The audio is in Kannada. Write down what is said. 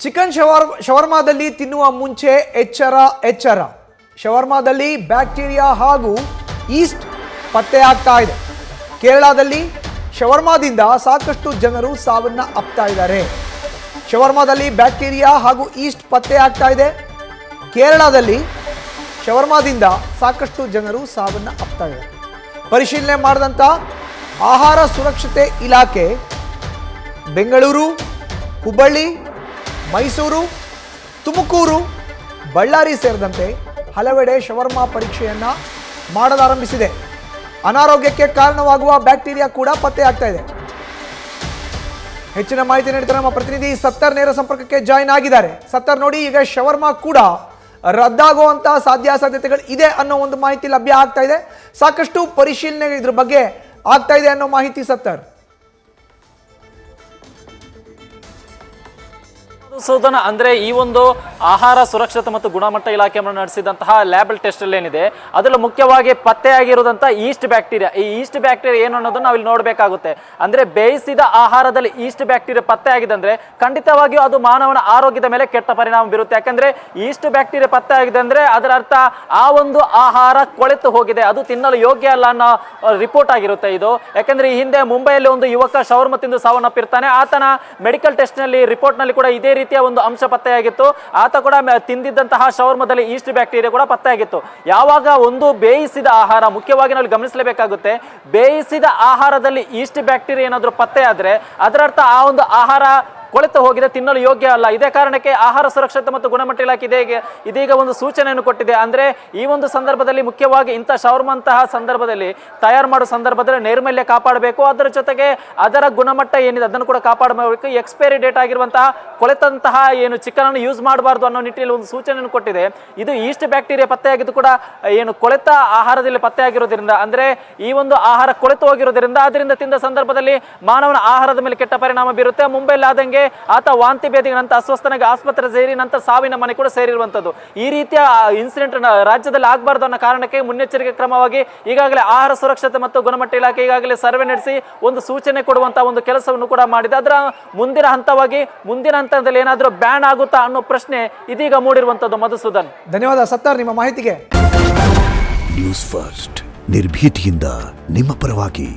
ಚಿಕನ್ ಶವರ್ಮಾದಲ್ಲಿ ತಿನ್ನುವ ಮುಂಚೆ ಎಚ್ಚರ. ಶವರ್ಮಾದಲ್ಲಿ ಬ್ಯಾಕ್ಟೀರಿಯಾ ಹಾಗೂ ಈಸ್ಟ್ ಪತ್ತೆಯಾಗ್ತಾ ಇದೆ. ಕೇರಳದಲ್ಲಿ ಶವರ್ಮಾದಿಂದ ಸಾಕಷ್ಟು ಜನರು ಸಾವನ್ನ ಅಪ್ತಾ ಇದ್ದಾರೆ. ಶವರ್ಮಾದಲ್ಲಿ ಬ್ಯಾಕ್ಟೀರಿಯಾ ಹಾಗೂ ಈಸ್ಟ್ ಪತ್ತೆಯಾಗ್ತಾ ಇದೆ. ಕೇರಳದಲ್ಲಿ ಶವರ್ಮಾದಿಂದ ಸಾಕಷ್ಟು ಜನರು ಸಾವನ್ನ ಅಪ್ತಾ ಇದ್ದಾರೆ. ಪರಿಶೀಲನೆ ಮಾಡಿದಂಥ ಆಹಾರ ಸುರಕ್ಷತೆ ಇಲಾಖೆ ಬೆಂಗಳೂರು, ಹುಬ್ಬಳ್ಳಿ, ಮೈಸೂರು, ತುಮಕೂರು, ಬಳ್ಳಾರಿ ಸೇರಿದಂತೆ ಹಲವೆಡೆ ಶವರ್ಮಾ ಪರೀಕ್ಷೆಯನ್ನು ಮಾಡಲಾರಂಭಿಸಿದೆ. ಅನಾರೋಗ್ಯಕ್ಕೆ ಕಾರಣವಾಗುವ ಬ್ಯಾಕ್ಟೀರಿಯಾ ಕೂಡ ಪತ್ತೆಯಾಗ್ತಾ ಇದೆ. ಹೆಚ್ಚಿನ ಮಾಹಿತಿ ನೀಡ್ತಾರೆ ನಮ್ಮ ಪ್ರತಿನಿಧಿ ಸತ್ತರ್ ನೇರ ಸಂಪರ್ಕಕ್ಕೆ ಜಾಯಿನ್ ಆಗಿದ್ದಾರೆ. ಸತ್ತರ್, ನೋಡಿ, ಈಗ ಶವರ್ಮಾ ಕೂಡ ರದ್ದಾಗುವಂತಹ ಸಾಧ್ಯತೆಗಳು ಇದೆ ಅನ್ನೋ ಒಂದು ಮಾಹಿತಿ ಲಭ್ಯ ಆಗ್ತಾ ಇದೆ. ಸಾಕಷ್ಟು ಪರಿಶೀಲನೆ ಇದ್ರ ಬಗ್ಗೆ ಆಗ್ತಾ ಇದೆ ಅನ್ನೋ ಮಾಹಿತಿ. ಸತ್ತರ್, ಸೋದನ ಅಂದ್ರೆ ಈ ಒಂದು ಆಹಾರ ಸುರಕ್ಷತೆ ಮತ್ತು ಗುಣಮಟ್ಟ ಇಲಾಖೆ ನಡೆಸಿದಂತಹ ಲ್ಯಾಬ್ ಟೆಸ್ಟ್ ಅಲ್ಲಿ ಏನಿದೆ ಅದರಲ್ಲಿ ಮುಖ್ಯವಾಗಿ ಪತ್ತೆಯಾಗಿರುವಂತ ಈಸ್ಟ್ ಬ್ಯಾಕ್ಟೀರಿಯಾ. ಈ ಈಸ್ಟ್ ಬ್ಯಾಕ್ಟೀರಿಯಾ ಏನು ಅನ್ನೋದನ್ನ ನಾವು ಇಲ್ಲಿ ನೋಡಬೇಕಾಗುತ್ತೆ. ಅಂದ್ರೆ ಬೇಯಿಸಿದ ಆಹಾರದಲ್ಲಿ ಈಸ್ಟ್ ಬ್ಯಾಕ್ಟೀರಿಯಾ ಪತ್ತೆ ಆಗಿದೆ ಅಂದ್ರೆ ಖಂಡಿತವಾಗಿಯೂ ಅದು ಮಾನವನ ಆರೋಗ್ಯದ ಮೇಲೆ ಕೆಟ್ಟ ಪರಿಣಾಮ ಬೀರುತ್ತೆ. ಯಾಕಂದ್ರೆ ಈಸ್ಟ್ ಬ್ಯಾಕ್ಟೀರಿಯಾ ಪತ್ತೆ ಆಗಿದೆ ಅಂದ್ರೆ ಅದರ ಅರ್ಥ ಆ ಒಂದು ಆಹಾರ ಕೊಳೆತು ಹೋಗಿದೆ, ಅದು ತಿನ್ನಲು ಯೋಗ್ಯ ಅಲ್ಲ ಅನ್ನೋ ರಿಪೋರ್ಟ್ ಆಗಿರುತ್ತೆ ಇದು. ಯಾಕಂದ್ರೆ ಈ ಹಿಂದೆ ಮುಂಬೈಯಲ್ಲಿ ಒಂದು ಯುವಕ ಶವರ್ಮ ತಿಂದು ಸಾವನ್ನಪ್ಪಿರ್ತಾನೆ. ಆತನ ಮೆಡಿಕಲ್ ಟೆಸ್ಟ್ ನಲ್ಲಿ ರಿಪೋರ್ಟ್ ನಲ್ಲಿ ಕೂಡ ಇದೇ ರೀತಿಯ ಒಂದು ಅಂಶ ಪತ್ತೆಯಾಗಿತ್ತು. ಆತ ಕೂಡ ತಿಂದಿದ್ದಂತಹ ಶವರ್ಮದಲ್ಲಿ ಈಸ್ಟ್ ಬ್ಯಾಕ್ಟೀರಿಯಾ ಕೂಡ ಪತ್ತೆಯಾಗಿತ್ತು. ಯಾವಾಗ ಒಂದು ಬೇಯಿಸಿದ ಆಹಾರ, ಮುಖ್ಯವಾಗಿ ನಾವು ಗಮನಿಸಲೇಬೇಕಾಗುತ್ತೆ, ಬೇಯಿಸಿದ ಆಹಾರದಲ್ಲಿ ಈಸ್ಟ್ ಬ್ಯಾಕ್ಟೀರಿಯಾ ಏನಾದರೂ ಪತ್ತೆ ಆದ್ರೆ ಅದರರ್ಥ ಆ ಒಂದು ಆಹಾರ ಕೊಳೆತು ಹೋಗಿದೆ, ತಿನ್ನಲು ಯೋಗ್ಯ ಅಲ್ಲ. ಇದೇ ಕಾರಣಕ್ಕೆ ಆಹಾರ ಸುರಕ್ಷತೆ ಮತ್ತು ಗುಣಮಟ್ಟ ಇಲಾಖೆ ಇದೀಗ ಒಂದು ಸೂಚನೆಯನ್ನು ಕೊಟ್ಟಿದೆ. ಅಂದ್ರೆ ಈ ಒಂದು ಸಂದರ್ಭದಲ್ಲಿ ಮುಖ್ಯವಾಗಿ ಇಂಥ ಶವರ್ಮಂತಹ ಸಂದರ್ಭದಲ್ಲಿ ತಯಾರು ಮಾಡುವ ಸಂದರ್ಭದಲ್ಲಿ ನೈರ್ಮಲ್ಯ ಕಾಪಾಡಬೇಕು. ಅದರ ಜೊತೆಗೆ ಅದರ ಗುಣಮಟ್ಟ ಏನಿದೆ ಅದನ್ನು ಕೂಡ ಕಾಪಾಡಬೇಕು. ಎಕ್ಸ್ಪೈರಿ ಡೇಟ್ ಆಗಿರುವಂತಹ ಕೊಳೆತಂತಹ ಏನು ಚಿಕನ್ ಅನ್ನು ಯೂಸ್ ಮಾಡಬಾರ್ದು ಅನ್ನೋ ನಿಟ್ಟಿನಲ್ಲಿ ಒಂದು ಸೂಚನೆಯನ್ನು ಕೊಟ್ಟಿದೆ. ಇದು ಈಸ್ಟ್ ಬ್ಯಾಕ್ಟೀರಿಯಾ ಪತ್ತೆಯಾಗಿದ್ದು ಕೂಡ ಏನು ಕೊಳೆತ ಆಹಾರದಲ್ಲಿ ಪತ್ತೆಯಾಗಿರೋದ್ರಿಂದ, ಅಂದ್ರೆ ಈ ಒಂದು ಆಹಾರ ಕೊಳೆತು ಹೋಗಿರೋದ್ರಿಂದ ಅದರಿಂದ ತಿಂದ ಸಂದರ್ಭದಲ್ಲಿ ಮಾನವನ ಆಹಾರದ ಮೇಲೆ ಕೆಟ್ಟ ಪರಿಣಾಮ ಬೀರುತ್ತೆ. ಮುಂಬೈಲಿ ಆದಂಗೆ ಆತ ವಾಂತಿ ಭೇದಿಗೆ ನಂತರ ಅಸ್ವಸ್ಥನಾಗಿ ಆಸ್ಪತ್ರೆ ಸೇರಿ ನಂತರ ಸಾವಿನ ಮನೆ ಕೂಡ ಸೇರಿರುವಂತದ್ದು. ಈ ರೀತಿಯ ಇನ್ಸಿಡೆಂಟ್ ರಾಜ್ಯದಲ್ಲಿ ಆಗಬಾರ್ದು ಅನ್ನೋ ಕಾರಣಕ್ಕೆ ಮುನ್ನೆಚ್ಚರಿಕೆ ಕ್ರಮವಾಗಿ ಈಗಾಗಲೇ ಆಹಾರ ಸುರಕ್ಷತೆ ಮತ್ತು ಗುಣಮಟ್ಟ ಇಲಾಖೆ ಈಗಾಗಲೇ ಸರ್ವೆ ನಡೆಸಿ ಒಂದು ಸೂಚನೆ ಕೊಡುವಂತಹ ಒಂದು ಕೆಲಸವನ್ನು ಕೂಡ ಮಾಡಿದೆ. ಅದರ ಮುಂದಿನ ಹಂತದಲ್ಲಿ ಏನಾದರೂ ಬ್ಯಾನ್ ಆಗುತ್ತಾ ಅನ್ನೋ ಪ್ರಶ್ನೆ ಇದೀಗ ಮೂಡಿರುವಂತದ್ದು. ಮಧುಸೂದನ್, ಧನ್ಯವಾದ ಸತ್ತರ್ ನಿಮ್ಮ ಮಾಹಿತಿಗೆ. ನ್ಯೂಸ್ ಫಸ್ಟ್, ನಿರ್ಭೀತಿಯಿಂದ ನಿಮ್ಮ ಪರವಾಗಿ.